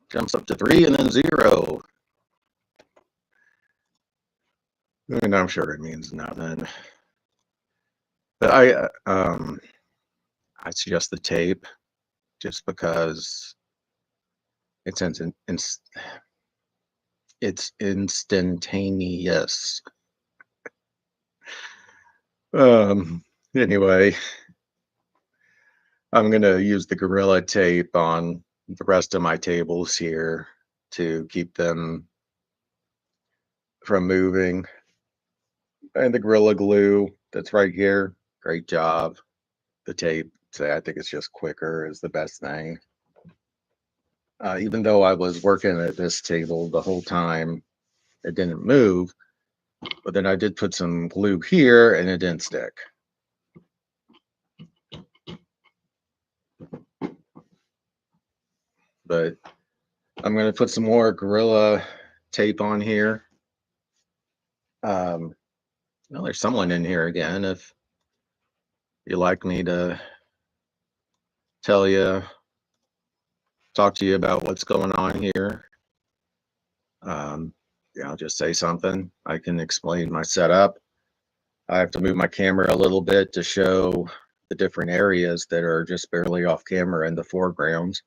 Speaker 1: Jumps up to 3 and then 0. And I'm sure it means nothing. But I suggest the tape just because it's it's instantaneous. Anyway, I'm gonna use the Gorilla Tape on the rest of my tables here to keep them from moving. And the Gorilla Glue that's right here, great job. The tape, say I think it's just quicker is the best thing. Even though I was working at this table the whole time, it didn't move. But then I did put some glue here and it didn't stick. But I'm going to put some more Gorilla Tape on here. Well, there's someone in here again. If you like me to talk to you about what's going on here, just say something. I can explain my setup. I have to move my camera a little bit to show the different areas that are just barely off camera in the foreground,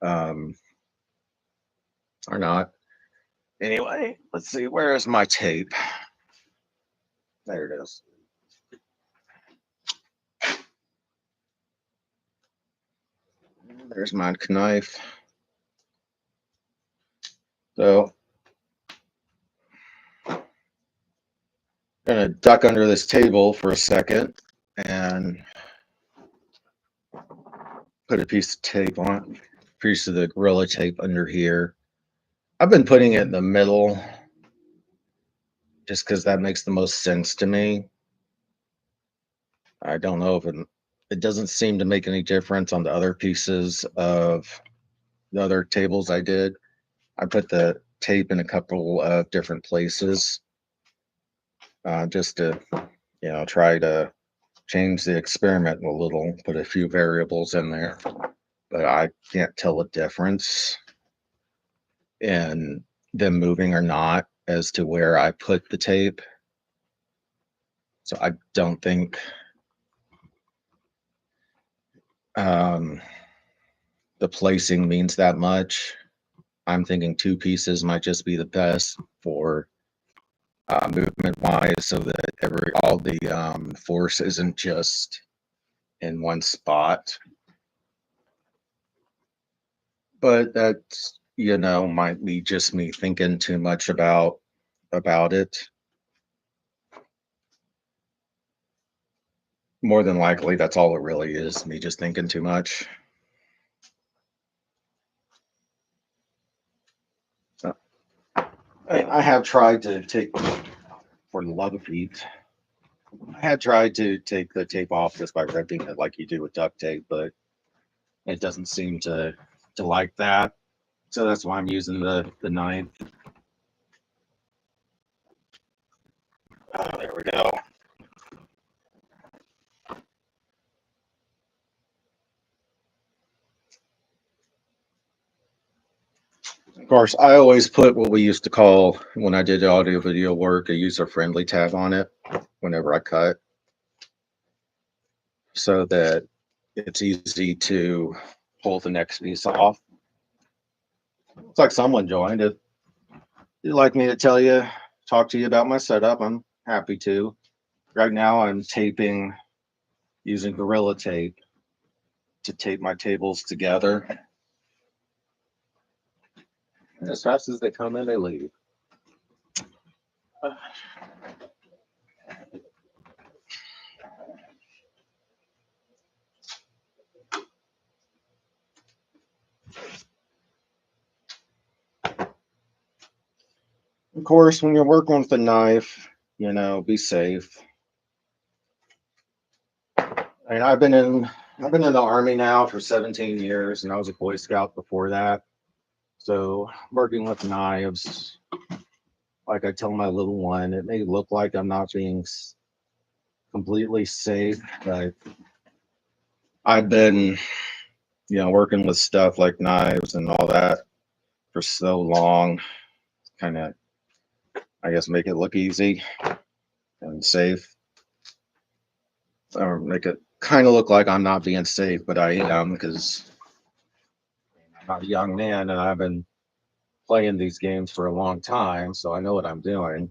Speaker 1: or not. Anyway, let's see. Where is my tape? There it is. There's my knife. So I'm gonna duck under this table for a second and put a piece of tape on, piece of the Gorilla tape under here. I've been putting it in the middle just because that makes the most sense to me. I don't know if it doesn't seem to make any difference on the other pieces of the other tables I did. I put the tape in a couple of different places just to, try to change the experiment a little, put a few variables in there, but I can't tell a difference in them moving or not as to where I put the tape. So I don't think the placing means that much. I'm thinking two pieces might just be the best for movement wise, so that all the force isn't just in one spot. But that's, might be just me thinking too much about it. More than likely, that's all it really is, me just thinking too much. So, I have tried to take, for the love of Pete, I had tried to take the tape off just by ripping it like you do with duct tape, but it doesn't seem to like that. So that's why I'm using the knife. Oh, there we go. Of course, I always put what we used to call, when I did audio video work, a user friendly tag on it whenever I cut, so that it's easy to pull the next piece off. It's like someone joined. If you'd like me to talk to you about my setup, I'm happy to. Right now, I'm taping using Gorilla Tape to tape my tables together. And as fast as they come in, they leave. Of course, when you're working with a knife, be safe. I mean, I've been in the Army now for 17 years, and I was a Boy Scout before that. So working with knives, like I tell my little one, it may look like I'm not being completely safe, but I've been, working with stuff like knives and all that for so long, kind of, I guess, make it look easy and safe, or make it kind of look like I'm not being safe, but I am, because I'm not a young man and I've been playing these games for a long time, so I know what I'm doing.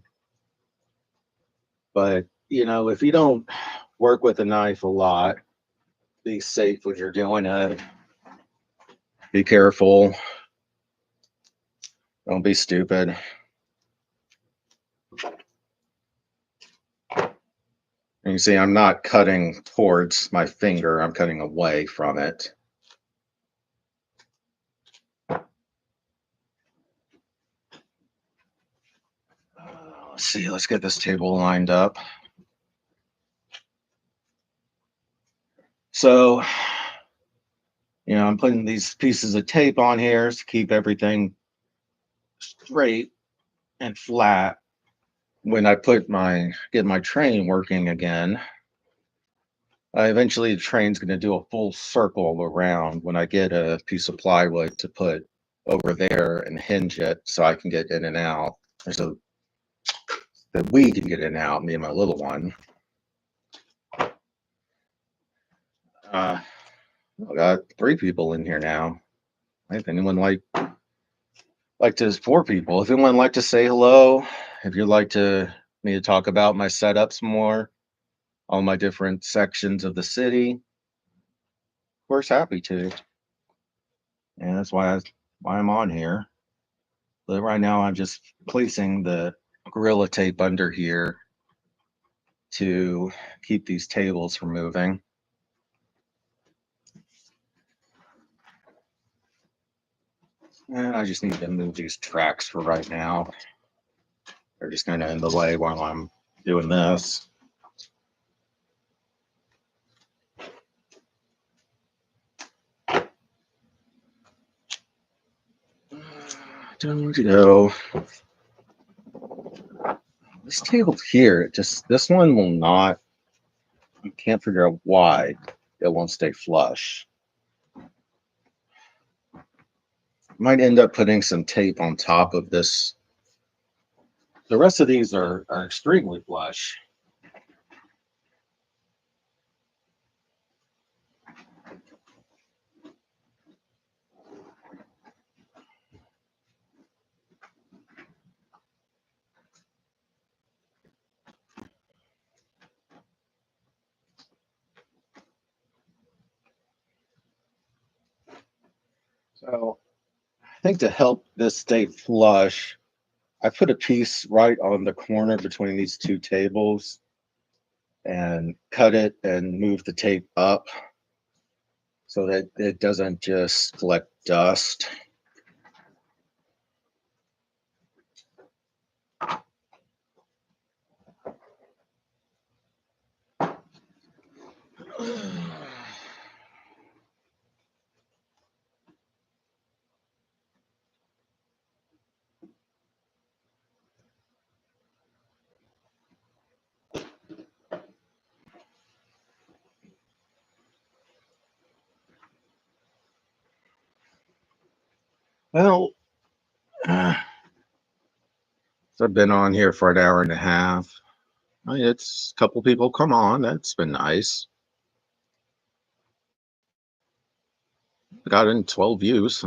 Speaker 1: But, if you don't work with a knife a lot, be safe when you're doing it. Be careful. Don't be stupid. And you see, I'm not cutting towards my finger, I'm cutting away from it. Let's see, let's get this table lined up. So, I'm putting these pieces of tape on here to keep everything straight and flat. When I get my train working again, Eventually the train's going to do a full circle around when I get a piece of plywood to put over there and hinge it so I can get in and out. So that we can get in and out, me and my little one. I got 3 people in here now. If anyone like to 4 people, if anyone like to say hello, if you'd like me to talk about my setups more, all my different sections of the city, of course, happy to. And that's why I'm on here. But right now, I'm just placing the Gorilla Tape under here to keep these tables from moving. And I just need to move these tracks for right now. They're just kind of in the way while I'm doing this. Don't go. This table here, this one will not. I can't figure out why it won't stay flush. Might end up putting some tape on top of this. The rest of these are extremely flush. So I think to help this stay flush, I put a piece right on the corner between these 2 tables and cut it and move the tape up so that it doesn't just collect dust. Well, so I've been on here for an hour and a half. I mean, it's a couple people come on. That's been nice. I got in 12 views.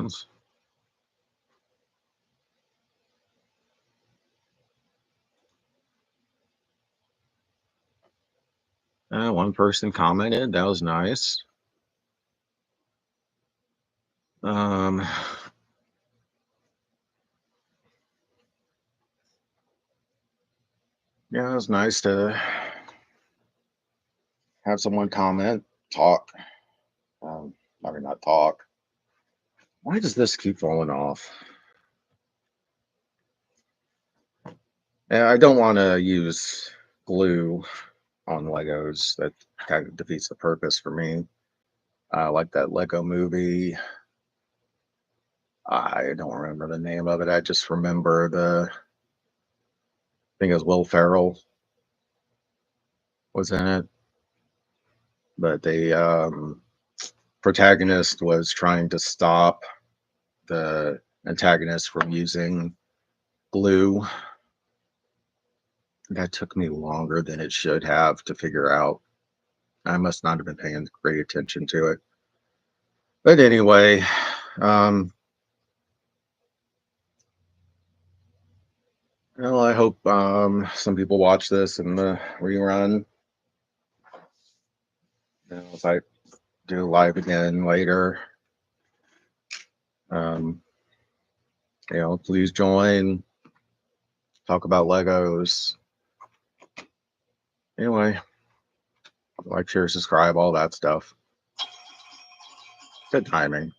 Speaker 1: One person commented. That was nice. Um, yeah, it was nice to have someone comment, talk. I mean, not talk. Why does this keep falling off? Yeah, I don't want to use glue on Legos. That kind of defeats the purpose for me. Like that Lego movie. I don't remember the name of it. I just remember I think it was Will Ferrell was in it. But the protagonist was trying to stop the antagonist from using glue. That took me longer than it should have to figure out. I must not have been paying great attention to it. But anyway, well, I hope some people watch this in the rerun. If I do live again later, please join. Talk about Legos. Anyway, like, share, subscribe, all that stuff. Good timing.